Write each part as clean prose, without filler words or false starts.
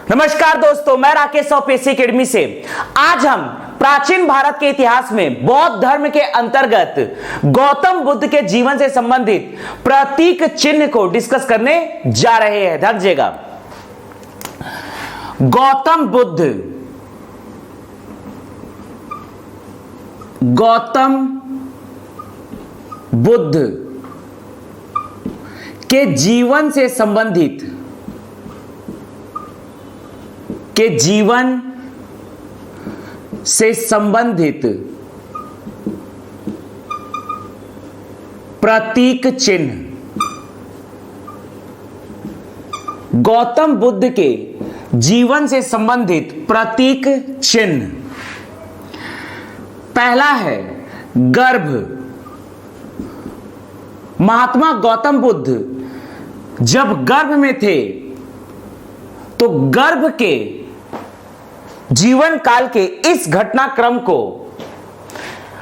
नमस्कार दोस्तों, मैं राकेश यूपीएससी एकेडमी से। आज हम प्राचीन भारत के इतिहास में बौद्ध धर्म के अंतर्गत गौतम बुद्ध के जीवन से संबंधित प्रतीक चिन्ह को डिस्कस करने जा रहे हैं। ध्यान दीजिएगा। गौतम बुद्ध के जीवन से संबंधित प्रतीक चिन्ह। गौतम बुद्ध के जीवन से संबंधित प्रतीक चिन्ह। पहला है गर्भ। महात्मा गौतम बुद्ध जब गर्भ में थे तो गर्भ के जीवन काल के इस घटनाक्रम को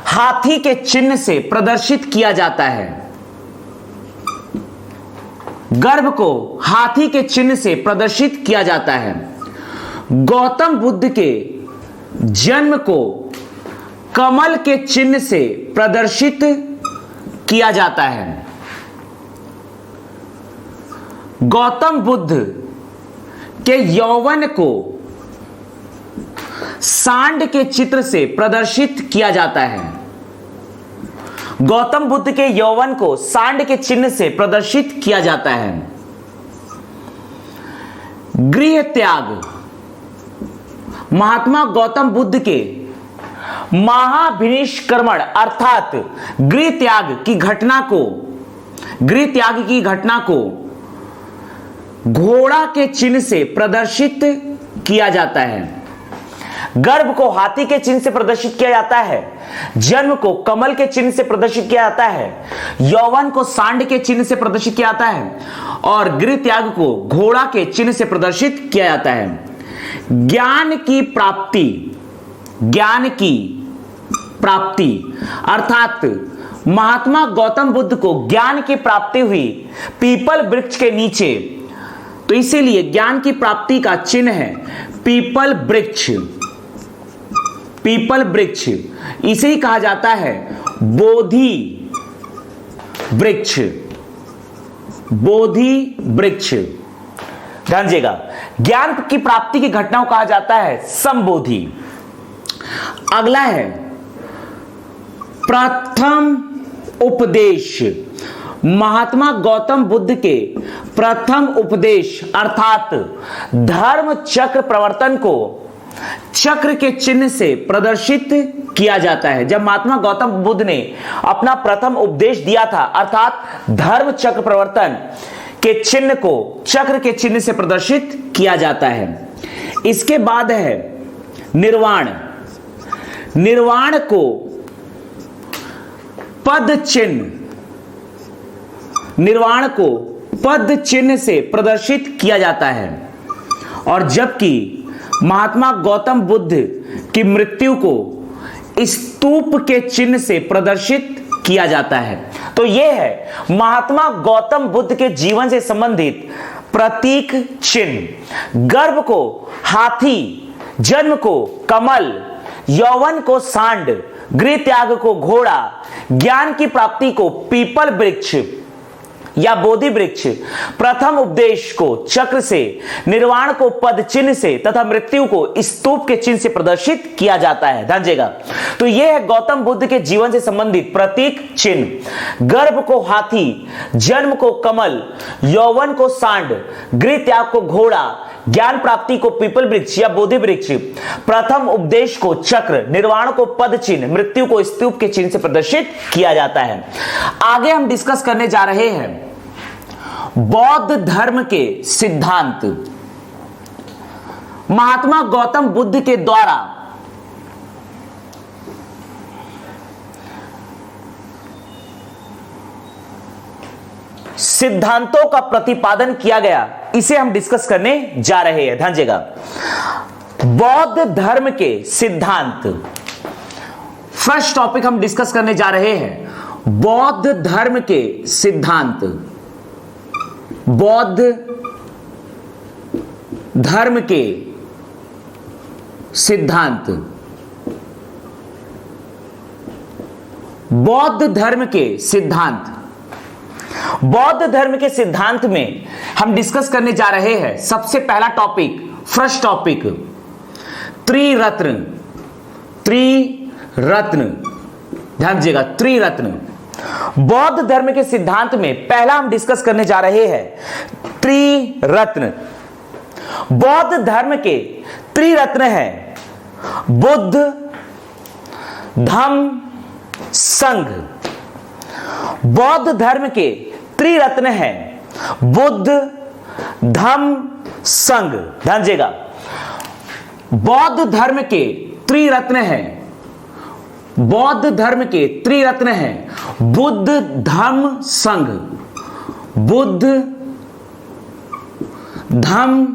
हाथी के चिन्ह से प्रदर्शित किया जाता है। गर्भ को हाथी के चिन्ह से प्रदर्शित किया जाता है। गौतम बुद्ध के जन्म को कमल के चिन्ह से प्रदर्शित किया जाता है। गौतम बुद्ध के यौवन को सांड के चित्र से प्रदर्शित किया जाता है। गौतम बुद्ध के यौवन को सांड के चिन्ह से प्रदर्शित किया जाता है। गृह त्याग। महात्मा गौतम बुद्ध के महाभिनिष्क्रमण अर्थात गृह त्याग की घटना को घोड़ा के चिन्ह से प्रदर्शित किया जाता है। गर्भ को हाथी के चिन्ह से प्रदर्शित किया जाता है। जन्म को कमल के चिन्ह से प्रदर्शित किया जाता है। यौवन को सांड के चिन्ह से प्रदर्शित किया जाता है और गृह त्याग को घोड़ा के चिन्ह से प्रदर्शित किया जाता है। ज्ञान की प्राप्ति अर्थात महात्मा गौतम बुद्ध को ज्ञान की प्राप्ति हुई पीपल वृक्ष के नीचे, तो इसीलिए ज्ञान की प्राप्ति का चिन्ह है पीपल वृक्ष। इसे ही कहा जाता है बोधि वृक्ष। ध्यान दीजिएगा। ज्ञान की प्राप्ति की घटना को कहा जाता है संबोधि। अगला है प्रथम उपदेश। महात्मा गौतम बुद्ध के प्रथम उपदेश अर्थात धर्म चक्र प्रवर्तन को चक्र के चिन्ह से प्रदर्शित किया जाता है। जब महात्मा गौतम बुद्ध ने अपना प्रथम उपदेश दिया था अर्थात धर्म चक्र प्रवर्तन के चिन्ह को चक्र के चिन्ह से प्रदर्शित किया जाता है। इसके बाद है निर्वाण। निर्वाण को पद चिन्ह से प्रदर्शित किया जाता है और जबकि महात्मा गौतम बुद्ध की मृत्यु को स्तूप के चिन्ह से प्रदर्शित किया जाता है। तो यह है महात्मा गौतम बुद्ध के जीवन से संबंधित प्रतीक चिन्ह। गर्भ को हाथी, जन्म को कमल, यौवन को सांड, गृह त्याग को घोड़ा, ज्ञान की प्राप्ति को पीपल वृक्ष या बोधि वृक्ष, प्रथम उपदेश को चक्र से, निर्वाण को पद चिन्ह से तथा मृत्यु को स्तूप के चिन्ह से प्रदर्शित किया जाता है। ध्यान दीजिएगा। तो यह है गौतम बुद्ध के जीवन से संबंधित प्रतीक चिन्ह। गर्भ को हाथी, जन्म को कमल, यौवन को सांड, गृह त्याग को घोड़ा, ज्ञान प्राप्ति को पीपल वृक्ष या बोधि वृक्ष, प्रथम उपदेश को चक्र, निर्वाण को पद चिन्ह, मृत्यु को स्तूप के चिन्ह से प्रदर्शित किया जाता है। आगे हम डिस्कस करने जा रहे हैं बौद्ध धर्म के सिद्धांत। महात्मा गौतम बुद्ध के द्वारा सिद्धांतों का प्रतिपादन किया गया, इसे हम डिस्कस करने जा रहे हैं। ध्यान दीजिएगा। बौद्ध धर्म के सिद्धांत। फर्स्ट टॉपिक हम डिस्कस करने जा रहे हैं बौद्ध धर्म के सिद्धांत। बौद्ध धर्म के सिद्धांत, बौद्ध धर्म के सिद्धांत। बौद्ध धर्म के सिद्धांत में हम डिस्कस करने जा रहे हैं सबसे पहला टॉपिक, फर्स्ट टॉपिक, त्रिरत्न। त्रिरत्न, ध्यान दीजिएगा, त्रिरत्न। बौद्ध धर्म के सिद्धांत में पहला हम डिस्कस करने जा रहे हैं त्रिरत्न। बौद्ध धर्म के त्रिरत्न है बुद्ध, धम्म, संघ। बौद्ध धर्म के त्रिरत्न है बुद्ध, धम्म, संघ। ध्यान दीजिएगा, बौद्ध धर्म के त्रिरत्न है, बौद्ध धर्म के त्रिरत्न है बुद्ध, धम्म, संघ। बुद्ध, धम्म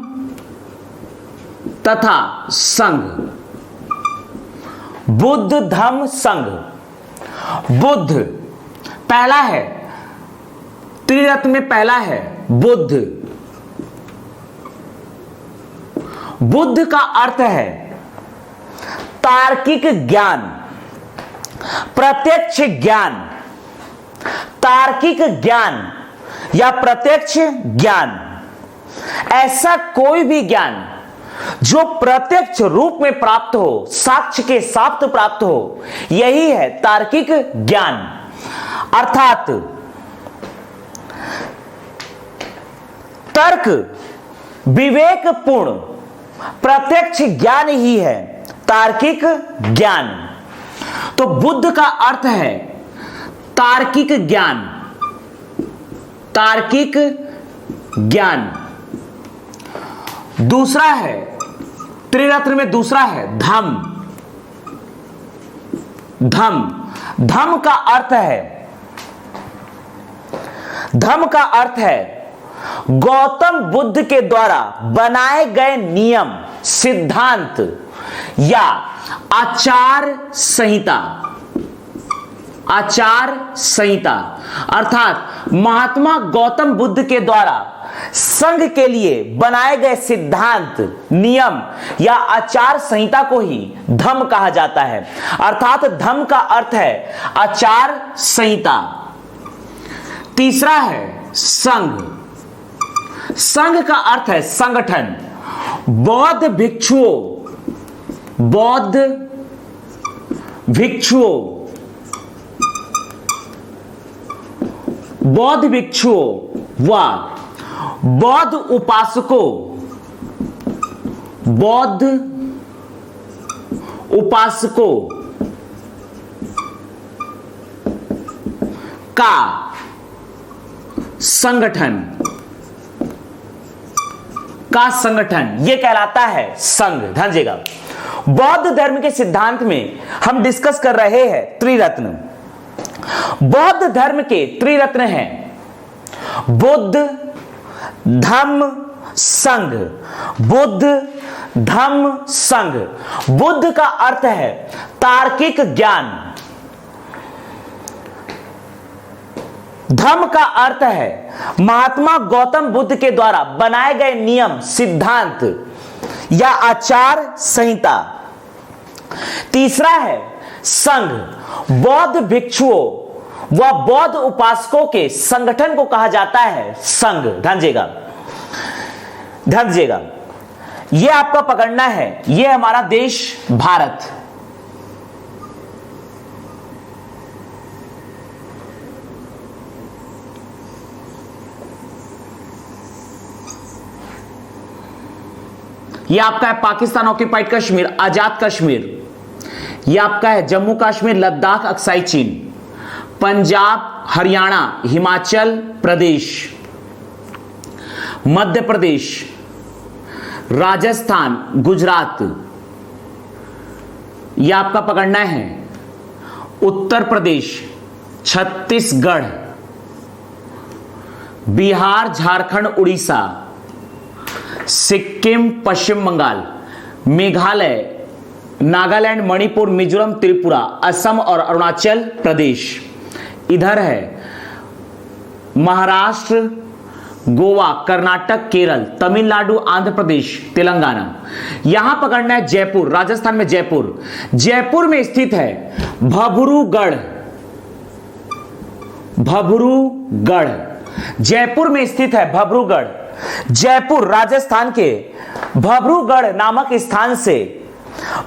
तथा संघ। बुद्ध, धम्म, संघ। बुद्ध पहला है, त्रिरत्न में पहला है बुद्ध। बुद्ध का अर्थ है तार्किक ज्ञान, प्रत्यक्ष ज्ञान, तार्किक ज्ञान या प्रत्यक्ष ज्ञान। ऐसा कोई भी ज्ञान जो प्रत्यक्ष रूप में प्राप्त हो, साक्ष्य के साथ प्राप्त हो, यही है तार्किक ज्ञान। अर्थात तर्क विवेकपूर्ण प्रत्यक्ष ज्ञान ही है तार्किक ज्ञान। तो बुद्ध का अर्थ है तार्किक ज्ञान, तार्किक ज्ञान। दूसरा है त्रिरत्न में, दूसरा है धम्म। धम्म, धम्म का अर्थ है, धम्म का अर्थ है गौतम बुद्ध के द्वारा बनाए गए नियम, सिद्धांत या आचार संहिता। आचार संहिता अर्थात महात्मा गौतम बुद्ध के द्वारा संघ के लिए बनाए गए सिद्धांत, नियम या आचार संहिता को ही धम्म कहा जाता है। अर्थात धम्म का अर्थ है आचार संहिता। तीसरा है संघ। संघ का अर्थ है संगठन। बौद्ध भिक्षुओं, बौद्ध भिक्षुओं, बौद्ध भिक्षुओं व बौद्ध उपासकों, बौद्ध उपासकों का संगठन, का संगठन यह कहलाता है संघ। ध्यान दीजिएगा, बौद्ध धर्म के सिद्धांत में हम डिस्कस कर रहे हैं त्रिरत्न। बौद्ध धर्म के त्रिरत्न हैं बुद्ध, धम्म, संघ। बुद्ध, धम्म, संघ। बुद्ध का अर्थ है तार्किक ज्ञान। धम्म का अर्थ है महात्मा गौतम बुद्ध के द्वारा बनाए गए नियम, सिद्धांत या आचार संहिता। तीसरा है संघ। बौद्ध भिक्षुओं व बौद्ध उपासकों के संगठन को कहा जाता है संघ। ध्यान दीजिएगा, ध्यान दीजिएगा, यह आपका पकड़ना है, यह हमारा देश भारत। यह आपका है पाकिस्तान ऑक्यूपाइड कश्मीर, आजाद कश्मीर। यह आपका है जम्मू कश्मीर, लद्दाख, अक्साई चीन, पंजाब, हरियाणा, हिमाचल प्रदेश, मध्य प्रदेश, राजस्थान, गुजरात। यह आपका पकड़ना है उत्तर प्रदेश, छत्तीसगढ़, बिहार, झारखंड, उड़ीसा, सिक्किम, पश्चिम बंगाल, मेघालय, नागालैंड, मणिपुर, मिजोरम, त्रिपुरा, असम और अरुणाचल प्रदेश। इधर है महाराष्ट्र, गोवा, कर्नाटक, केरल, तमिलनाडु, आंध्र प्रदेश, तेलंगाना। यहां पकड़ना है जयपुर, राजस्थान में जयपुर। जयपुर में स्थित है भबरूगढ़। भबरूगढ़ जयपुर में स्थित है भबरूगढ़। जयपुर राजस्थान के भबरूगढ़ नामक स्थान से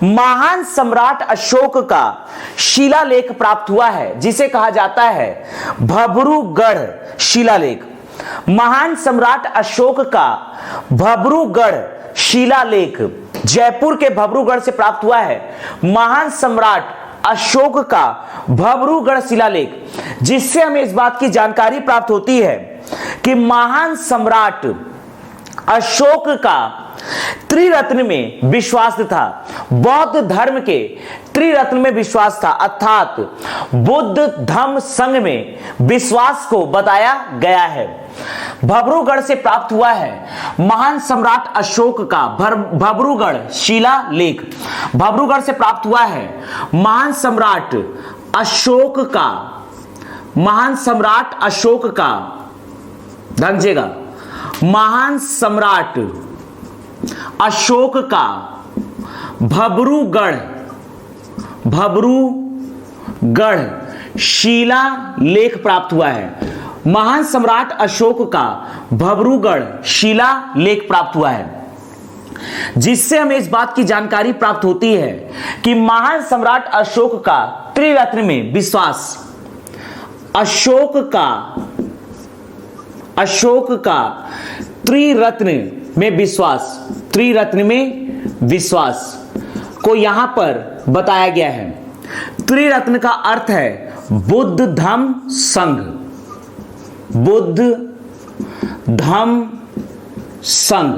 महान सम्राट अशोक का शिलालेख प्राप्त हुआ है, जिसे कहा जाता है भबरूगढ़ शिलालेख। महान सम्राट अशोक का भबरूगढ़ शिलालेख जयपुर के भबरूगढ़ से प्राप्त हुआ है। महान सम्राट अशोक का भबरूगढ़ शिलालेख, जिससे हमें इस बात की जानकारी प्राप्त होती है कि महान सम्राट अशोक का त्रिरत्न में विश्वास था। बौद्ध धर्म के त्रिरत्न में विश्वास था, अर्थात बुद्ध धम्म संघ में विश्वास को बताया गया है। भबरूगढ़ से प्राप्त हुआ है महान सम्राट अशोक का भबरूगढ़ शिलालेख। भबरूगढ़ से प्राप्त हुआ है महान सम्राट अशोक का, महान सम्राट अशोक का, समझेगा, महान सम्राट अशोक का भबरूगढ़ शिलालेख प्राप्त हुआ है। महान सम्राट अशोक का भबरूगढ़ शिलालेख प्राप्त हुआ है, जिससे हमें इस बात की जानकारी प्राप्त होती है कि महान सम्राट अशोक का त्रिरत्न में विश्वास, अशोक का त्रिरत्न में विश्वास, त्रिरत्न में विश्वास को यहां पर बताया गया है। त्रिरत्न का अर्थ है बुद्ध धम्म संघ, बुद्ध धम्म संघ,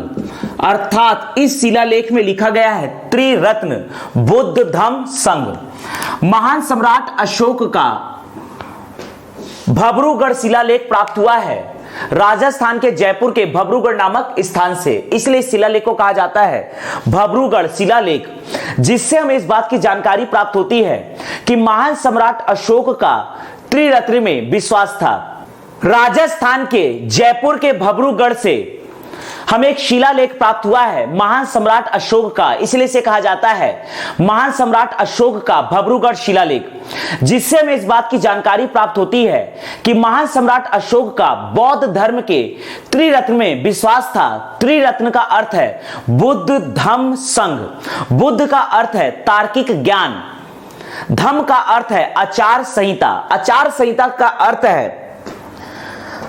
अर्थात इस शिलालेख में लिखा गया है त्रिरत्न बुद्ध धम्म संघ। महान सम्राट अशोक का भबरूगढ़ शिलालेख प्राप्त हुआ है राजस्थान के जयपुर के भबरूगढ़ नामक स्थान से, इसलिए इस शिलालेख को कहा जाता है भबरूगढ़ शिलालेख, जिससे हमें इस बात की जानकारी प्राप्त होती है कि महान सम्राट अशोक का त्रिरत्न में विश्वास था। राजस्थान के जयपुर के भबरूगढ़ से हमें एक शिलालेख प्राप्त हुआ है महान सम्राट अशोक का, इसलिए इसे कहा जाता है महान सम्राट अशोक का भबरूगढ़ शिलालेख, जिससे हमें इस बात की जानकारी प्राप्त होती है कि महान सम्राट अशोक का बौद्ध धर्म के त्रिरत्न में विश्वास था। त्रिरत्न का अर्थ है बुद्ध धम्म संघ, बुद्ध का अर्थ है तार्किक ज्ञान, धम्म का अर्थ है आचार संहिता, आचार संहिता का अर्थ है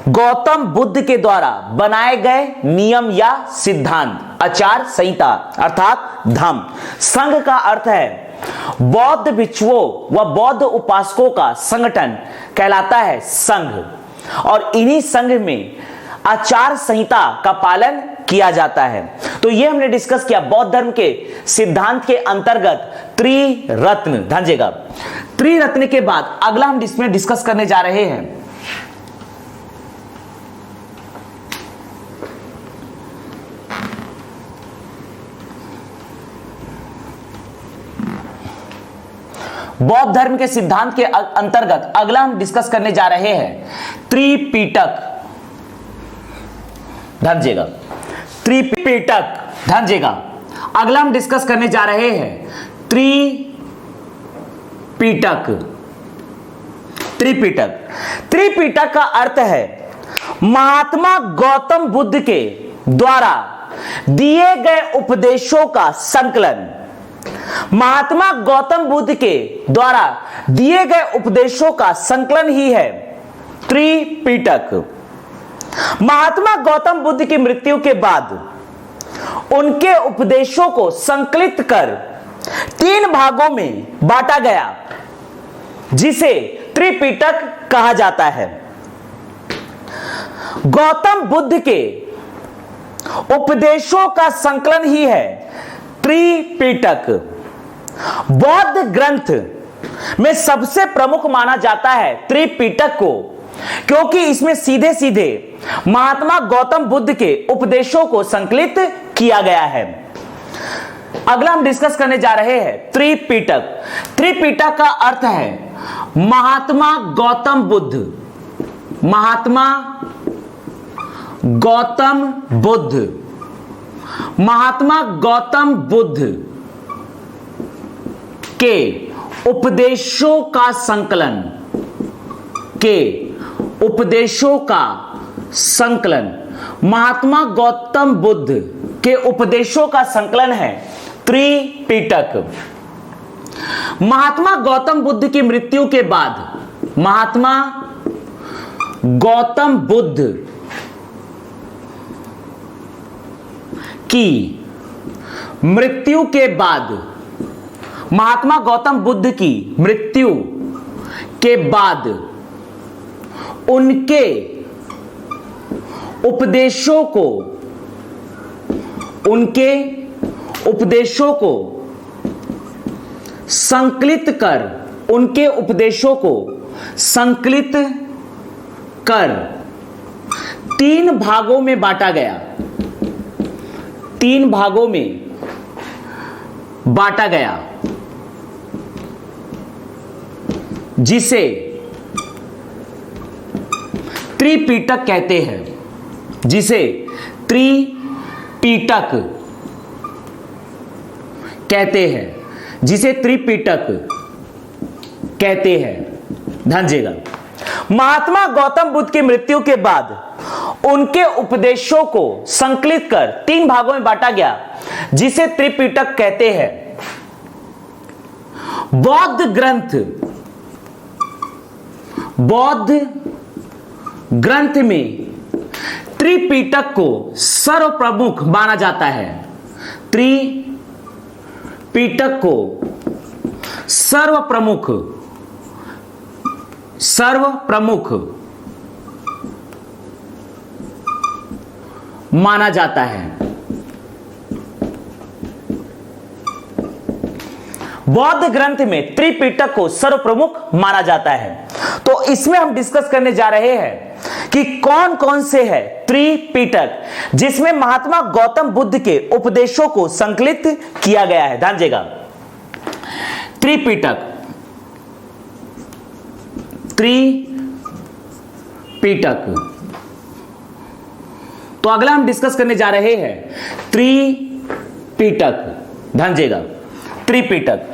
गौतम बुद्ध के द्वारा बनाए गए नियम या सिद्धांत, आचार संहिता अर्थात धम्म। संघ का अर्थ है बौद्ध भिक्षुओं व बौद्ध उपासकों का संगठन कहलाता है संघ, और इन्हीं संघ में आचार संहिता का पालन किया जाता है। तो यह हमने डिस्कस किया बौद्ध धर्म के सिद्धांत के अंतर्गत त्रिरत्न, ध्यान। त्रिरत्न के बाद अगला हम इसमें डिस्कस करने जा रहे हैं बौद्ध धर्म के सिद्धांत के अंतर्गत अगला हम डिस्कस करने जा रहे हैं त्रिपिटक, ध्यान। त्रिपिटक, ध्यान। अगला हम डिस्कस करने जा रहे हैं त्रिपिटक। त्रिपिटक, त्रिपिटक का अर्थ है महात्मा गौतम बुद्ध के द्वारा दिए गए उपदेशों का संकलन। महात्मा गौतम बुद्ध के द्वारा दिए गए उपदेशों का संकलन ही है त्रिपिटक। महात्मा गौतम बुद्ध की मृत्यु के बाद उनके उपदेशों को संकलित कर 3 भागों में बांटा गया, जिसे त्रिपिटक कहा जाता है। गौतम बुद्ध के उपदेशों का संकलन ही है त्रिपिटक। बौद्ध ग्रंथ में सबसे प्रमुख माना जाता है त्रिपिटक को, क्योंकि इसमें सीधे सीधे महात्मा गौतम बुद्ध के उपदेशों को संकलित किया गया है। अगला हम डिस्कस करने जा रहे हैं त्रिपिटक। त्रिपिटक का अर्थ है महात्मा गौतम बुद्ध, महात्मा गौतम बुद्ध, महात्मा गौतम बुद्ध के उपदेशों का संकलन, के उपदेशों का संकलन, महात्मा गौतम बुद्ध के उपदेशों का संकलन है त्रिपिटक। महात्मा गौतम बुद्ध की मृत्यु के बाद, महात्मा गौतम बुद्ध की मृत्यु के बाद, महात्मा गौतम बुद्ध की मृत्यु के बाद उनके उपदेशों को, उनके उपदेशों को संकलित कर, उनके उपदेशों को संकलित कर 3 भागों में बांटा गया, 3 भागों में बांटा गया, जिसे त्रिपिटक कहते हैं, जिसे त्रिपिटक कहते हैं, जिसे त्रिपिटक कहते हैं। ध्यान दीजिएगा, महात्मा गौतम बुद्ध की मृत्यु के बाद उनके उपदेशों को संकलित कर 3 भागों में बांटा गया, जिसे त्रिपिटक कहते हैं। बौद्ध ग्रंथ, बौद्ध ग्रंथ में त्रिपिटक को सर्वप्रमुख माना जाता है, त्रिपिटक को सर्वप्रमुख माना जाता है। बौद्ध ग्रंथ में त्रिपिटक को सर्वप्रमुख माना जाता है। तो इसमें हम डिस्कस करने जा रहे हैं कि कौन कौन से है त्रिपिटक जिसमें महात्मा गौतम बुद्ध के उपदेशों को संकलित किया गया है। ध्यान दीजिएगा, त्रिपिटक, त्रिपिटक। तो अगला हम डिस्कस करने जा रहे हैं त्रिपिटक। ध्यान दीजिएगा, त्रिपिटक।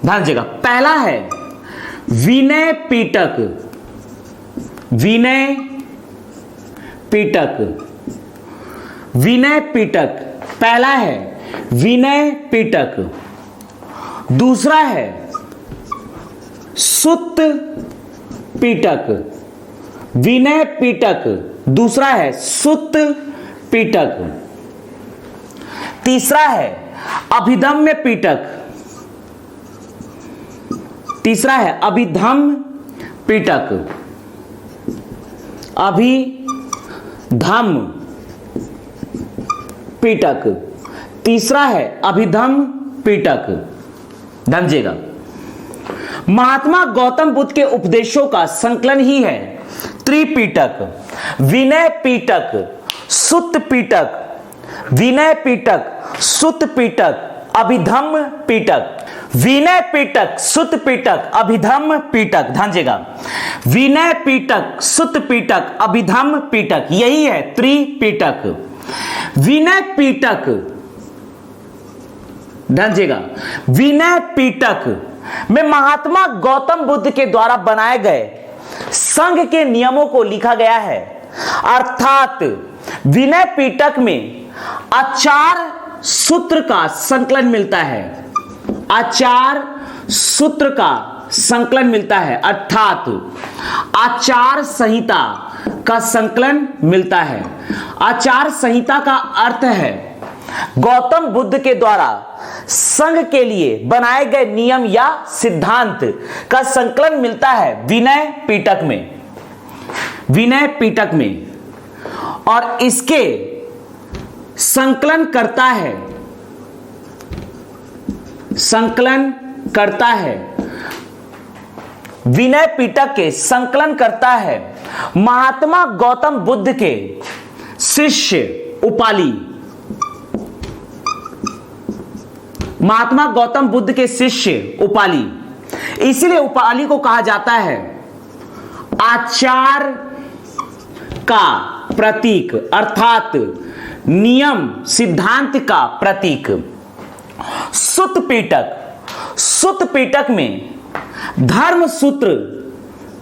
ध्यान दीजिएगा, पहला है विनय पिटक, विनय पिटक, विनय पिटक। पहला है विनय पिटक, दूसरा है सुत्त पिटक, विनय पिटक, दूसरा है सुत्त पिटक, तीसरा है अभिधम्य पिटक, तीसरा है अभिधम्म पिटक, अभिधम्म पिटक, तीसरा है अभिधम्म पिटक। ध्यान दीजिएगा, महात्मा गौतम बुद्ध के उपदेशों का संकलन ही है त्रिपिटक। विनय पिटक, सुत्त पिटक, विनय पिटक, सुत्त पिटक, अभिधम्म पिटक, विनय पिटक, सुत्त पिटक, अभिधम्म पिटक। ध्यान दीजिएगा, विनय पिटक, सुत्त पिटक, अभिधम्म पिटक, यही है त्रिपिटक। विनय पिटक, ध्यान दीजिएगा, विनय पिटक में महात्मा गौतम बुद्ध के द्वारा बनाए गए संघ के नियमों को लिखा गया है। अर्थात विनय पिटक में आचार सूत्र का संकलन मिलता है, आचार सूत्र का संकलन मिलता है, अर्थात आचार संहिता का संकलन मिलता है। आचार संहिता का अर्थ है गौतम बुद्ध के द्वारा संघ के लिए बनाए गए नियम या सिद्धांत का संकलन मिलता है विनय पिटक में, विनय पिटक में। और इसके संकलन करता है, संकलन करता है, विनय पिटक के संकलन करता है महात्मा गौतम बुद्ध के शिष्य उपाली, महात्मा गौतम बुद्ध के शिष्य उपाली, इसलिए उपाली को कहा जाता है आचार का प्रतीक, अर्थात नियम सिद्धांत का प्रतीक। सुत्त पिटक में धर्म सूत्र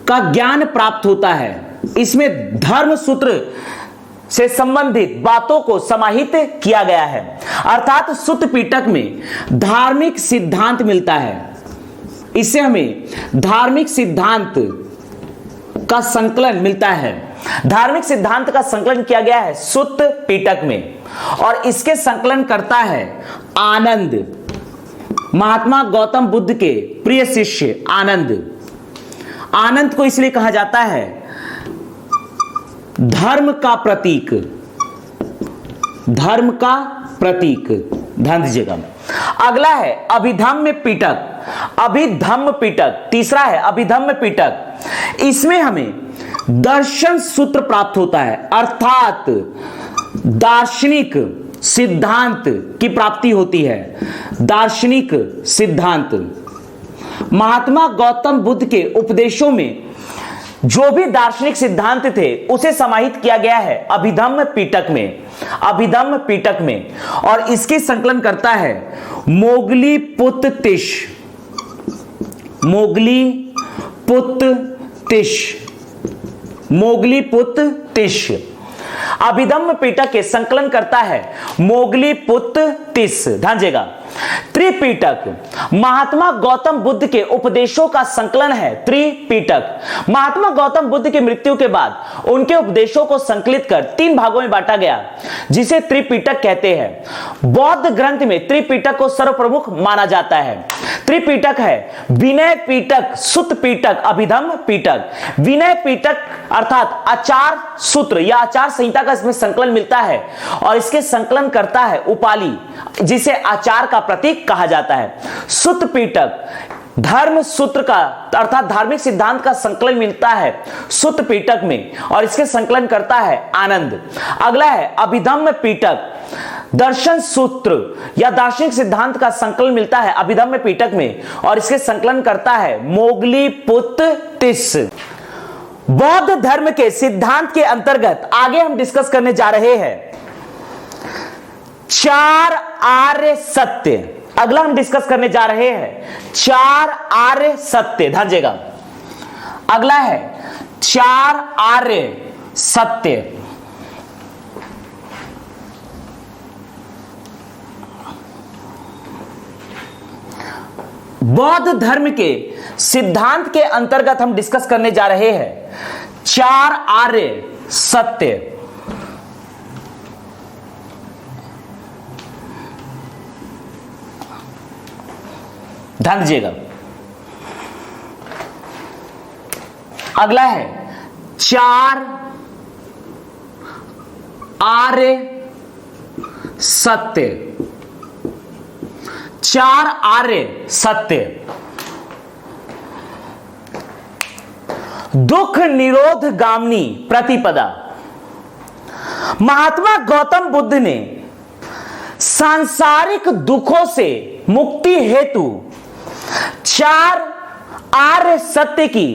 का ज्ञान प्राप्त होता है। इसमें धर्म सूत्र से संबंधित बातों को समाहित किया गया है, अर्थात सुत्त पिटक में धार्मिक सिद्धांत मिलता है। इससे हमें धार्मिक सिद्धांत का संकलन मिलता है। धार्मिक सिद्धांत का संकलन किया गया है सुत्त पिटक में, और इसके संकलन करता है आनंद, महात्मा गौतम बुद्ध के प्रिय शिष्य आनंद। आनंद को इसलिए कहा जाता है धर्म का प्रतीक, धर्म का प्रतीक। ध्यान दीजिएगा। अगला है अभिधम्म पिटक, अभिधम्म पिटक। तीसरा है अभिधम्म पिटक। इसमें हमें दर्शन सूत्र प्राप्त होता है, अर्थात दार्शनिक सिद्धांत की प्राप्ति होती है। दार्शनिक सिद्धांत, महात्मा गौतम बुद्ध के उपदेशों में जो भी दार्शनिक सिद्धांत थे उसे समाहित किया गया है अभिधम्म पिटक में, अभिधम्म पिटक में। और इसकी संकलन करता है मोगलीपुत्तिश, मोगलीपुत्तिश, मोगलीपुत्तिश। अभिधम्म पिटक के संकलन करता है मोगलीपुत्तिश। ध्यान दीजिएगा। त्रिपिटक, महात्मा गौतम बुद्ध के उपदेशों का संकलन है त्रिपिटक। महात्मा गौतम बुद्ध की मृत्यु के बाद उनके उपदेशों को संकलित कर 3 भागों में बांटा गया, जिसे त्रिपिटक कहते हैं। बौद्ध ग्रंथ में त्रिपिटक को सर्वप्रमुख माना जाता है। त्रिपिटक है विनय पिटक, सुत्त पिटक, अभिधम्म पिटक। विनय पिटक अर्थात आचार सूत्र या आचार संहिता का इसमें संकलन मिलता है, और इसके संकलन करता है उपाली, जिसे आचार का प्रतीक कहा जाता है। सुत्त पिटक धर्म सूत्र का अर्थात धार्मिक सिद्धांत का संकलन मिलता है सुत्त पिटक में, और इसके संकलन करता है आनंद। अगला है अभिधम्म पिटक, दर्शन सूत्र या दार्शनिक सिद्धांत का संकलन मिलता है अभिधम्म पिटक में, और इसके संकलन करता है मोगलीपुत्तिश। बौद्ध धर्म के सिद्धांत के अंतर्गत आगे हम डिस्कस करने जा रहे हैं 4 आर्य सत्य। अगला हम डिस्कस करने जा रहे हैं 4 आर्य सत्य। ध्यान दीजिएगा। अगला है 4 आर्य सत्य। बौद्ध धर्म के सिद्धांत के अंतर्गत हम डिस्कस करने जा रहे हैं 4 आर्य सत्य। ध्यान दीजिएगा। अगला है 4 आर्य सत्य। 4 आर्य सत्य। दुख निरोध गामिनी प्रतिपदा। महात्मा गौतम बुद्ध ने सांसारिक दुखों से मुक्ति हेतु 4 आर्य सत्य की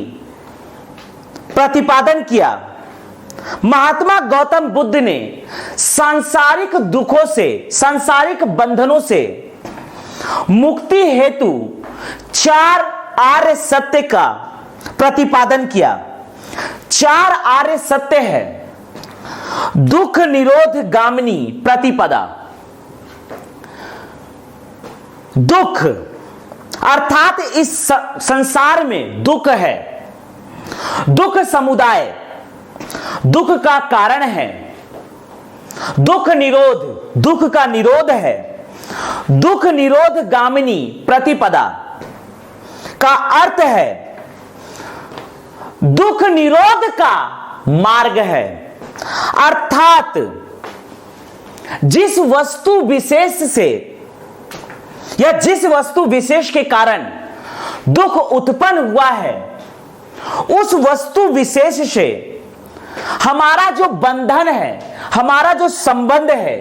प्रतिपादन किया। महात्मा गौतम बुद्ध ने सांसारिक दुखों से, सांसारिक बंधनों से मुक्ति हेतु 4 आर्य सत्य का प्रतिपादन किया। 4 आर्य सत्य है दुख निरोध गामिनी प्रतिपदा। दुख अर्थात इस संसार में दुख है, दुख समुदाय दुख का कारण है। दुख निरोध दुख का निरोध है। दुख निरोध गामिनी प्रतिपदा का अर्थ है दुख निरोध का मार्ग है, अर्थात जिस वस्तु विशेष से या जिस वस्तु विशेष के कारण दुख उत्पन्न हुआ है उस वस्तु विशेष से हमारा जो बंधन है, हमारा जो संबंध है,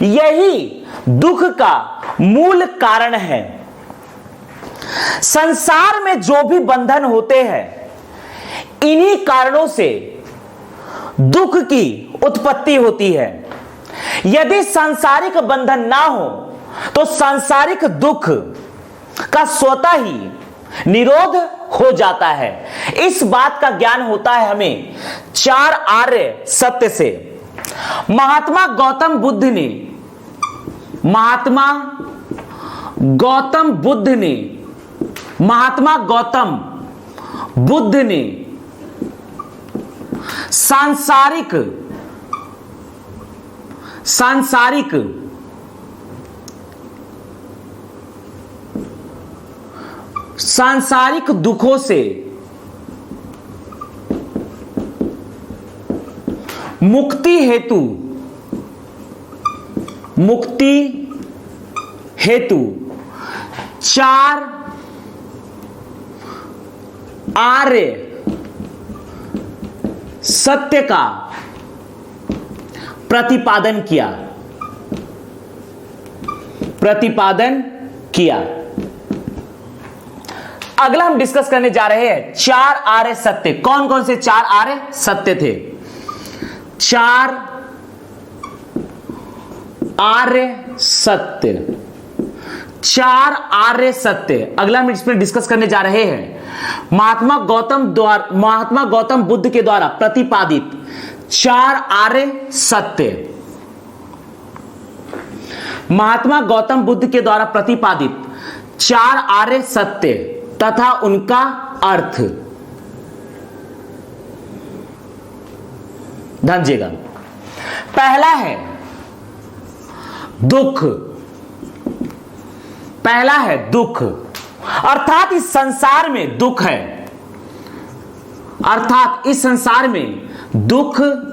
यही दुख का मूल कारण है। संसार में जो भी बंधन होते हैं, इन्हीं कारणों से दुख की उत्पत्ति होती है। यदि सांसारिक बंधन ना हो तो सांसारिक दुख का स्वतः ही निरोध हो जाता है। इस बात का ज्ञान होता है हमें 4 आर्य सत्य से। महात्मा गौतम बुद्ध ने सांसारिक दुखों से मुक्ति हेतु 4 आर्य सत्य का प्रतिपादन किया। अगला हम डिस्कस करने जा रहे हैं 4 आर्य सत्य। कौन कौन से 4 आर्य सत्य थे? 4 आर्य सत्य, 4 आर्य सत्य। अगला हम इस पर डिस्कस करने जा रहे हैं महात्मा गौतम बुद्ध के द्वारा प्रतिपादित 4 आर्य सत्य। महात्मा गौतम बुद्ध के द्वारा प्रतिपादित 4 आर्य सत्य तथा उनका अर्थ। ध्यान, पहला है दुख, अर्थात इस संसार में दुख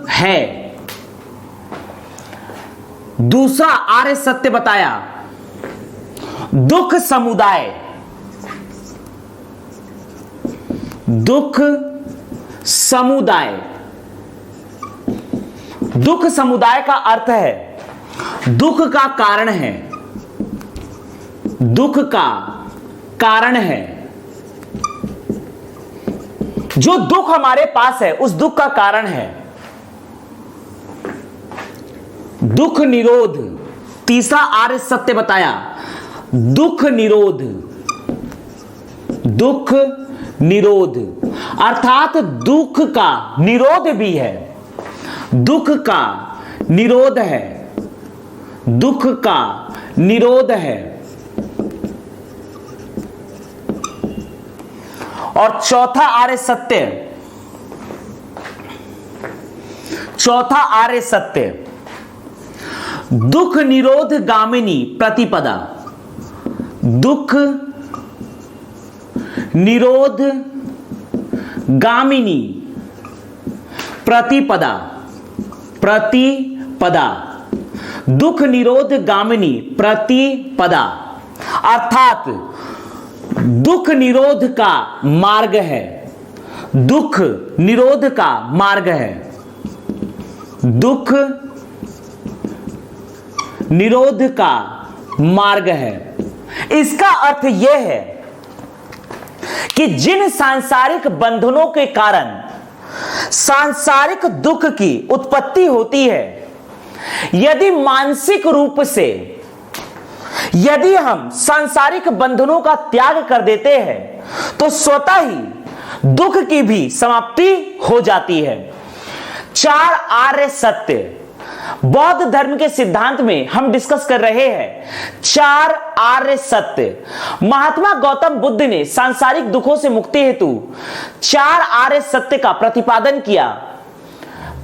है। दूसरा आर्य सत्य बताया दुख समुदाय का अर्थ है दुख का कारण है। जो दुख हमारे पास है उस दुख का कारण है दुख निरोध। तीसरा आर्य सत्य बताया दुख निरोध, अर्थात दुख का निरोध भी है, दुख का निरोध है। और चौथा आर्य सत्य दुख निरोध गामिनी प्रतिपदा। दुख निरोध गामिनी प्रतिपदा। दुख निरोध गामिनी प्रतिपदा, अर्थात दुख निरोध का मार्ग है। दुख निरोध का मार्ग है। दुख निरोध का मार्ग है। इसका अर्थ यह है कि जिन सांसारिक बंधनों के कारण सांसारिक दुख की उत्पत्ति होती है, यदि मानसिक रूप से यदि हम सांसारिक बंधनों का त्याग कर देते हैं तो स्वतः ही दुख की भी समाप्ति हो जाती है। 4 आर्य सत्य बौद्ध धर्म के सिद्धांत में हम डिस्कस कर रहे हैं। 4 आर्य सत्य महात्मा गौतम बुद्ध ने सांसारिक दुखों से मुक्ति हेतु 4 आर्य सत्य का प्रतिपादन किया।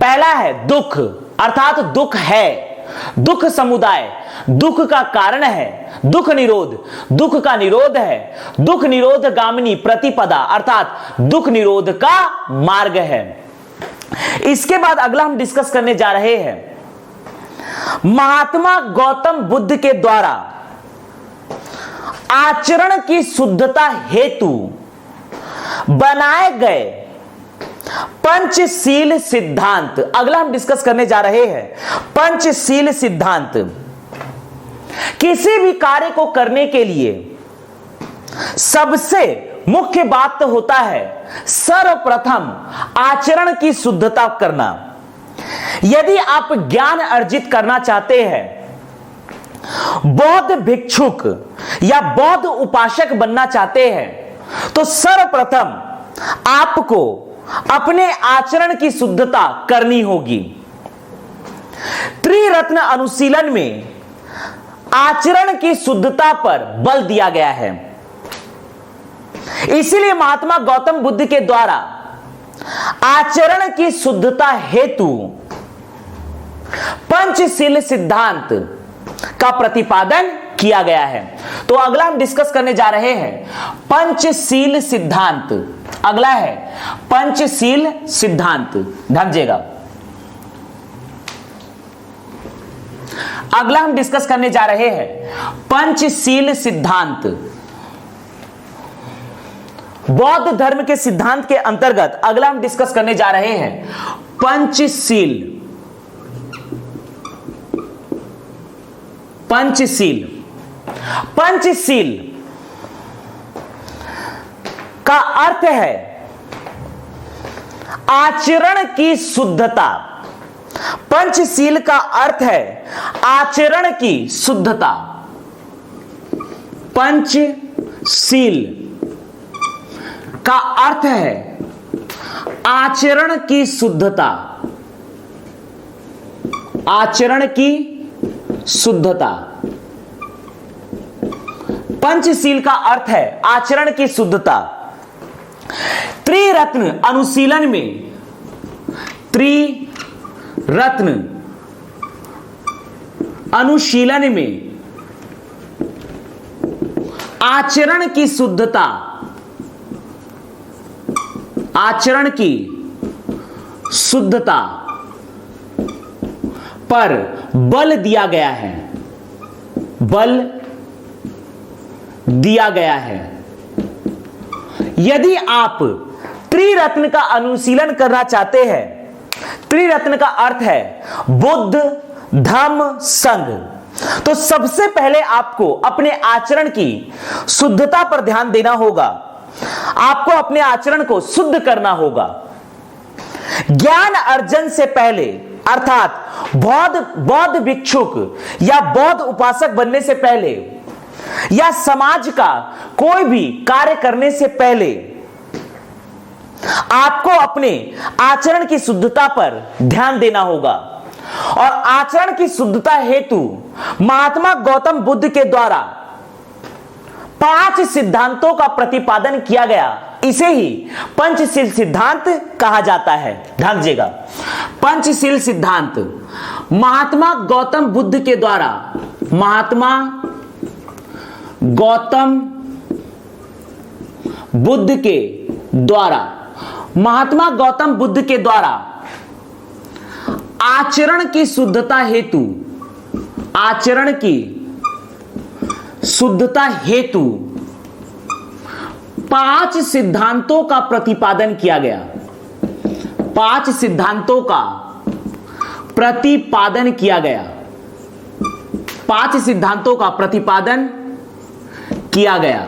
पहला है दुख, अर्थात दुख है, दुख समुदाय, दुख का कारण है, दुख का निरोध है, दुख निरोध गामिनी प्रतिपदा, अर्थात दुख निरोध का मार्ग है। इसके बाद अगला हम डिस्कस करने जा रहे हैं महात्मा गौतम बुद्ध के द्वारा आचरण की शुद्धता हेतु बनाए गए पंचशील सिद्धांत। अगला हम डिस्कस करने जा रहे हैं पंचशील सिद्धांत। किसी भी कार्य को करने के लिए सबसे मुख्य बात तो होता है सर्वप्रथम आचरण की शुद्धता करना। यदि आप ज्ञान अर्जित करना चाहते हैं, बौद्ध भिक्षुक या बौद्ध उपासक बनना चाहते हैं, तो सर्वप्रथम आपको अपने आचरण की शुद्धता करनी होगी। त्रिरत्न अनुशीलन में आचरण की शुद्धता पर बल दिया गया है। इसीलिए महात्मा गौतम बुद्ध के द्वारा आचरण की शुद्धता हेतु पंचशील सिद्धांत का प्रतिपादन किया गया है। तो अगला हम डिस्कस करने जा रहे हैं पंचशील सिद्धांत। अगला है पंचशील सिद्धांत, ध्यान दीजिएगा। अगला हम डिस्कस करने जा रहे हैं पंचशील सिद्धांत। बौद्ध धर्म के सिद्धांत के अंतर्गत अगला हम डिस्कस करने जा रहे हैं पंचशील। पंचशील पंचशील का अर्थ है आचरण की शुद्धता। पंचशील का अर्थ है आचरण की शुद्धता। पंचशील का अर्थ है आचरण की शुद्धता। आचरण की शुद्धता। पंचशील का अर्थ है आचरण की शुद्धता। त्रिरत्न अनुशीलन में, त्रिरत्न अनुशीलन में आचरण की शुद्धता, आचरण की शुद्धता पर बल दिया गया है। बल दिया गया है। यदि आप त्रिरत्न का अनुशीलन करना चाहते हैं, त्रिरत्न का अर्थ है बुद्ध, धम्म, संघ, तो सबसे पहले आपको अपने आचरण की शुद्धता पर ध्यान देना होगा। आपको अपने आचरण को शुद्ध करना होगा। ज्ञान अर्जन से पहले, अर्थात बौद्ध भिक्षुक या बौद्ध उपासक बनने से पहले या समाज का कोई भी कार्य करने से पहले आपको अपने आचरण की शुद्धता पर ध्यान देना होगा। और आचरण की शुद्धता हेतु महात्मा गौतम बुद्ध के द्वारा 5 सिद्धांतों का प्रतिपादन किया गया। इसे ही पंचशील सिद्धांत कहा जाता है। ध्यान दीजिएगा, पंचशील सिद्धांत महात्मा गौतम बुद्ध के द्वारा, महात्मा गौतम बुद्ध के द्वारा, महात्मा गौतम बुद्ध के द्वारा आचरण की शुद्धता हेतु, आचरण की शुद्धता हेतु 5 सिद्धांतों का प्रतिपादन किया गया। 5 सिद्धांतों का प्रतिपादन किया गया। 5 सिद्धांतों का प्रतिपादन किया गया।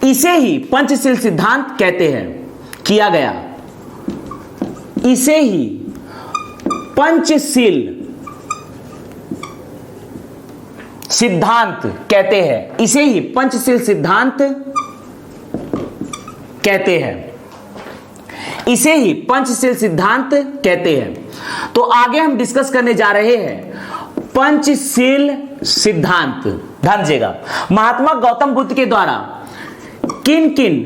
इसे ही पंचशील सिद्धांत कहते हैं। किया गया, इसे ही पंचशील सिद्धांत कहते हैं। इसे ही पंचशील सिद्धांत कहते हैं। इसे ही पंचशील सिद्धांत कहते हैं। तो आगे हम डिस्कस करने जा रहे हैं पंचशील सिद्धांत। ध्यान दीजिएगा, महात्मा गौतम बुद्ध के द्वारा किन किन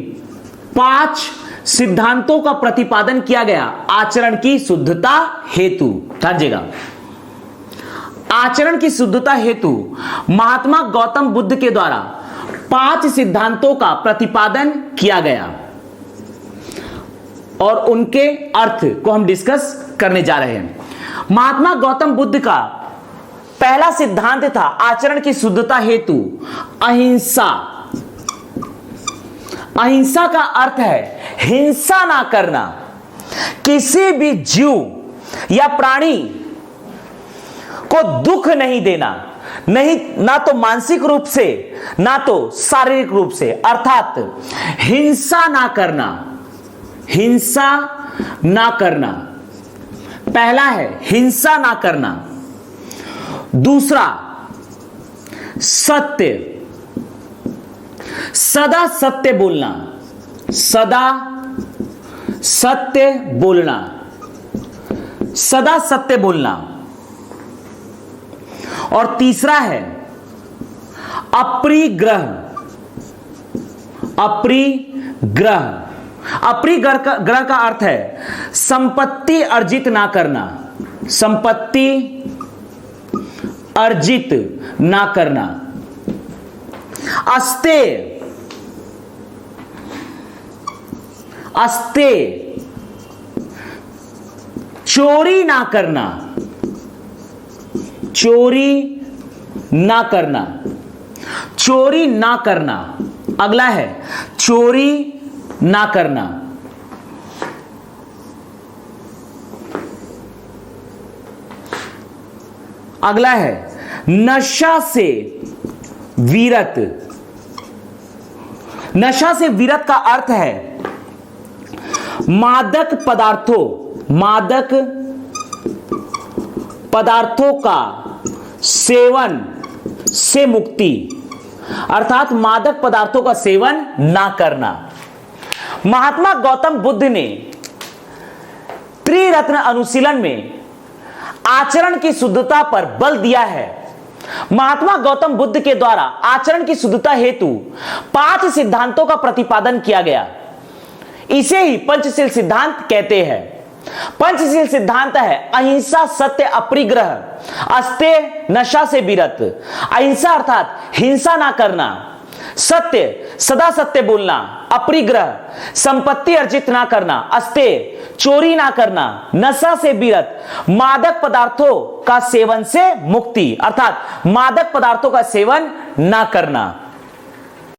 5 सिद्धांतों का प्रतिपादन किया गया आचरण की शुद्धता हेतु। ध्यान दीजिएगा, आचरण की शुद्धता हेतु महात्मा गौतम बुद्ध के द्वारा 5 सिद्धांतों का प्रतिपादन किया गया और उनके अर्थ को हम डिस्कस करने जा रहे हैं। महात्मा गौतम बुद्ध का पहला सिद्धांत था आचरण की शुद्धता हेतु अहिंसा। अहिंसा का अर्थ है हिंसा ना करना, किसी भी जीव या प्राणी को दुख नहीं देना, नहीं, ना तो मानसिक रूप से ना तो शारीरिक रूप से, अर्थात हिंसा ना करना, हिंसा ना करना। पहला है हिंसा ना करना। दूसरा सत्य, सदा सत्य बोलना, सदा सत्य बोलना, सदा सत्य बोलना। और तीसरा है अपरिग्रह, अपरिग्रह। अपरिग्रह का अर्थ है संपत्ति अर्जित ना करना, संपत्ति अर्जित ना करना। अस्तेय, अस्तेय चोरी ना करना, चोरी ना करना, चोरी ना करना। अगला है चोरी ना करना। अगला है नशा से विरत। नशा से विरत का अर्थ है मादक पदार्थों, मादक पदार्थों का सेवन से मुक्ति, अर्थात मादक पदार्थों का सेवन ना करना। महात्मा गौतम बुद्ध ने त्रिरत्न अनुशीलन में आचरण की शुद्धता पर बल दिया है। महात्मा गौतम बुद्ध के द्वारा आचरण की शुद्धता हेतु 5 सिद्धांतों का प्रतिपादन किया गया। इसे ही पंचशील सिद्धांत कहते हैं। पंचशील सिद्धांत है अहिंसा, सत्य, अपरिग्रह, अस्तेय, नशा से विरत। अहिंसा अर्थात हिंसा ना करना, सत्य सदा सत्य बोलना, अपरिग्रह संपत्ति अर्जित ना करना, अस्तेय चोरी ना करना, नशा से विरत मादक पदार्थों का सेवन से मुक्ति, अर्थात मादक पदार्थों का सेवन ना करना।